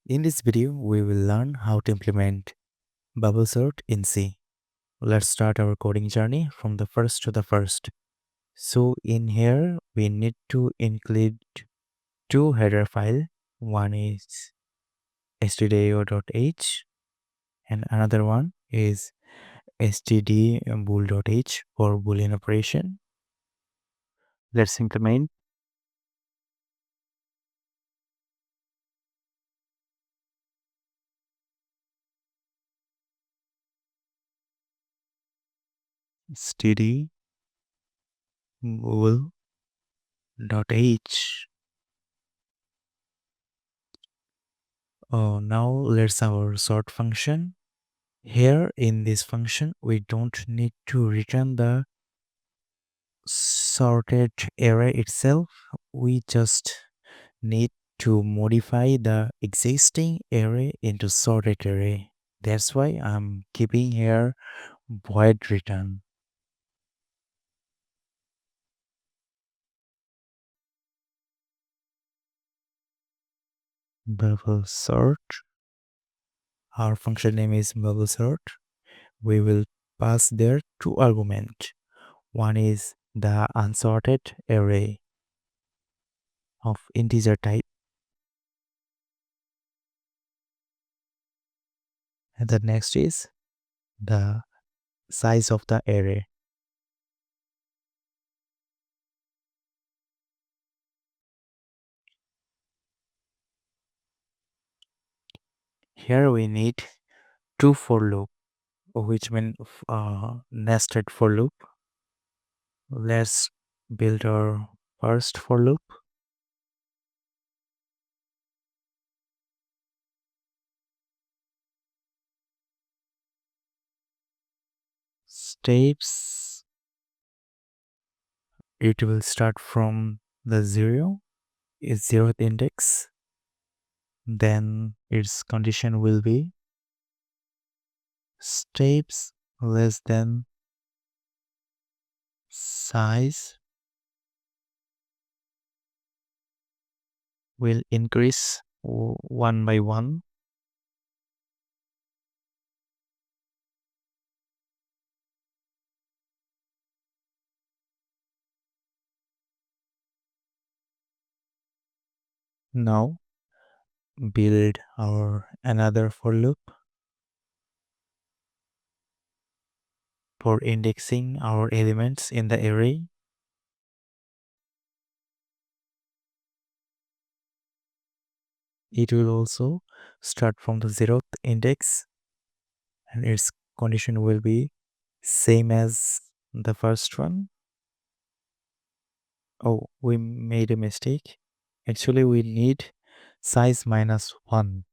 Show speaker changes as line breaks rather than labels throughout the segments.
In this video, we will learn how to implement bubble sort in C. Let's start our coding journey from the first to the first. So in here, we need to include two header file. One is stdio.h and another one is stdbool.h for boolean operation. Let's implement stdbool.h. Now let's our sort function. Here in this function, we don't need to return the sorted array itself. We just need to modify the existing array into sorted array. That's why I'm keeping here void return. Bubble sort. Our function name is bubble sort. We will pass there two arguments. One is the unsorted array of integer type, and the next is the size of the array. Here we need two for loop, which mean nested for loop. Let's build our first for loop. Steps, it will start from the zero, is zeroth index. Then its condition will be steps less than size will increase one by one. Now build our another for loop for indexing our elements in the array. It will also start from the zeroth index and its condition will be same as the first one. Oh, we made a mistake. Actually, we need size minus 1.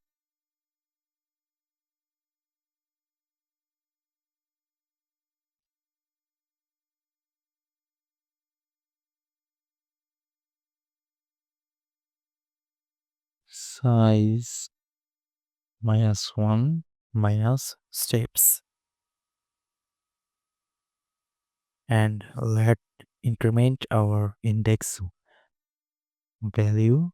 Size minus 1 minus steps. And let increment our index value.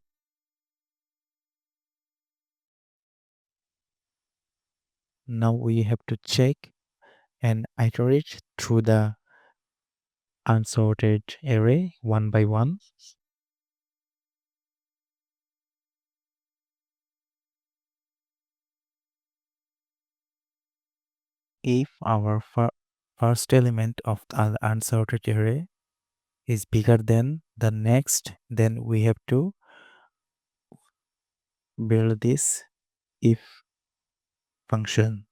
Now we have to check and iterate through the unsorted array one by one. If our first element of the unsorted array is bigger than the next, then we have to build this if function.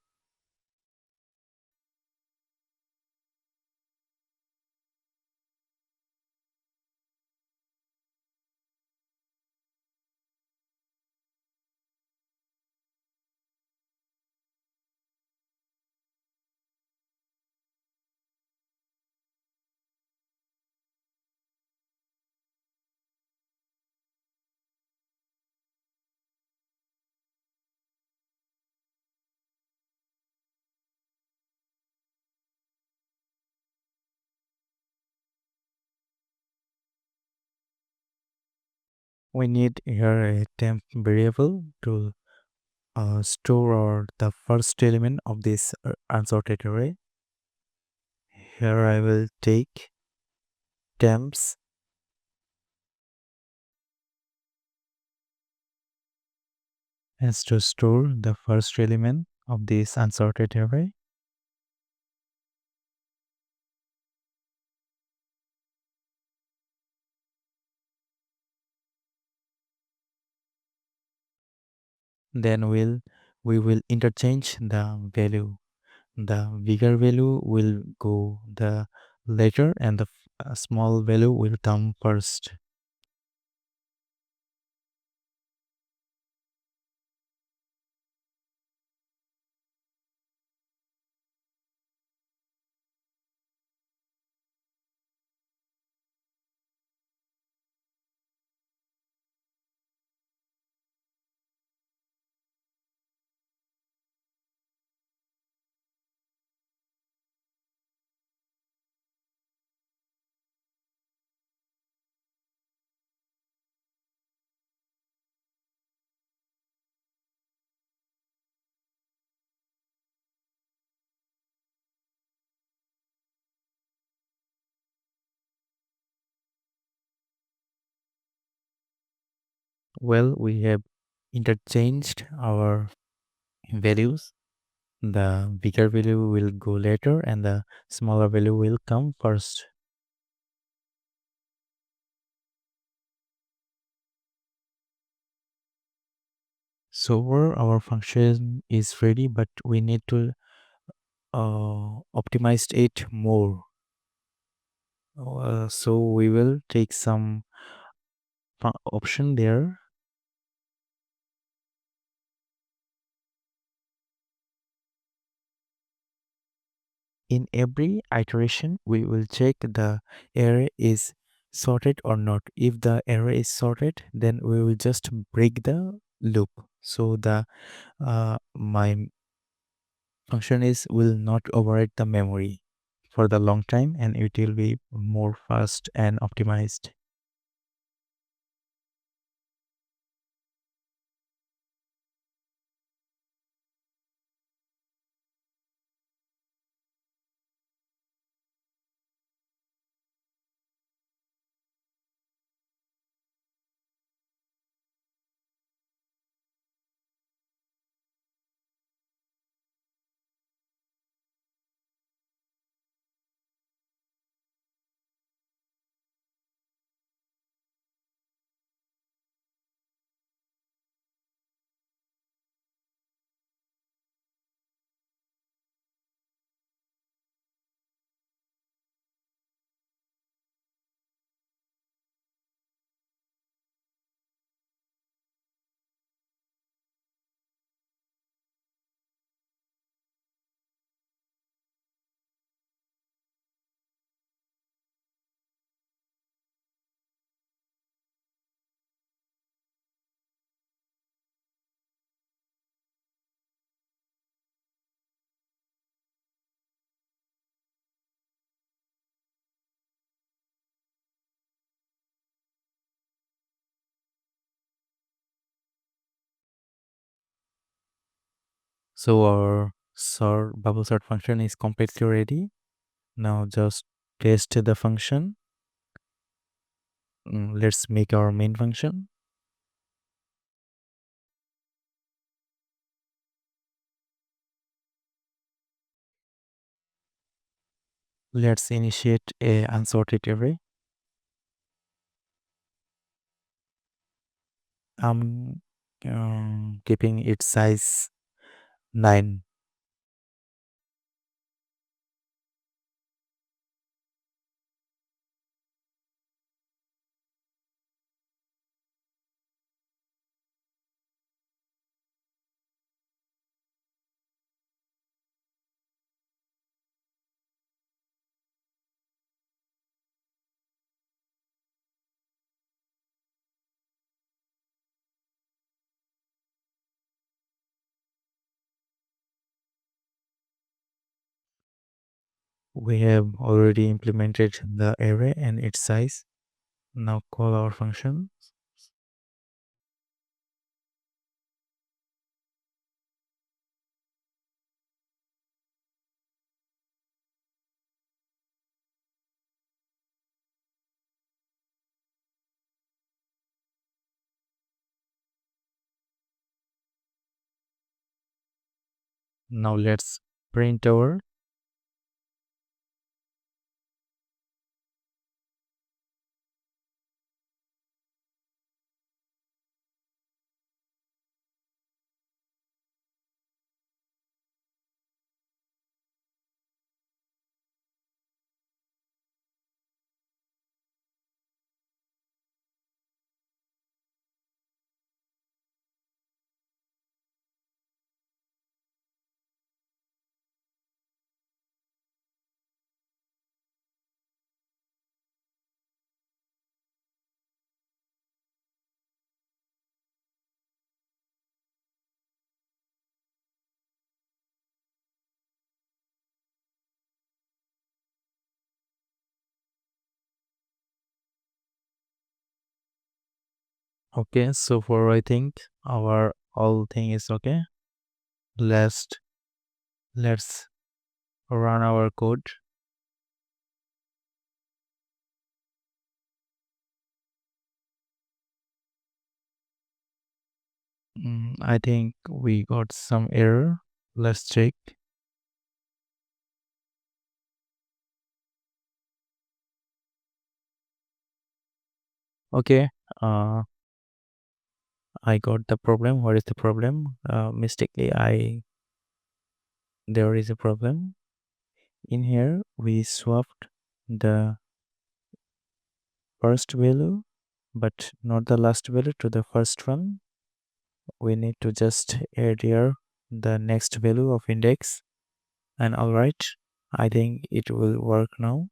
We need here a temp variable to store or the first element of this unsorted array. Here I will take temps as to store the first element of this unsorted array. Then we will interchange the value. The bigger value will go the later and the small value will come first. Well, we have interchanged our values. The bigger value will go later and the smaller value will come first. So far our function is ready, but we need to optimize it more. So we will take some option there. In every iteration, we will check the array is sorted or not. If the array is sorted, then we will just break the loop. So the my function is will not override the memory for the long time and it will be more fast and optimized. So our bubble sort function is completely ready. Now just test the function. Let's make our main function. Let's initiate a unsorted array. I'm keeping its size 9. We have already implemented the array and its size. Now call our function. Now let's print our. Okay, so for I think our all thing is okay. Let's let's run our code. I think we got some error. Let's check. Okay, uh, I got the problem. What is the problem? Mistakenly, I there is a problem in here. We swapped the first value, but not the last value to the first one. We need to just add here the next value of index. And all right, I think it will work now.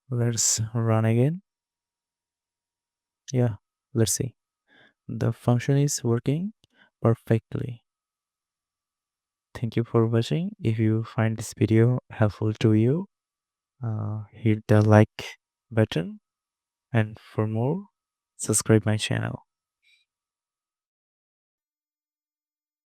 Let's run again. Yeah, let's see. The function is working perfectly. Thank you for watching. If you find this video helpful to you, hit the like button, and for more, subscribe my channel.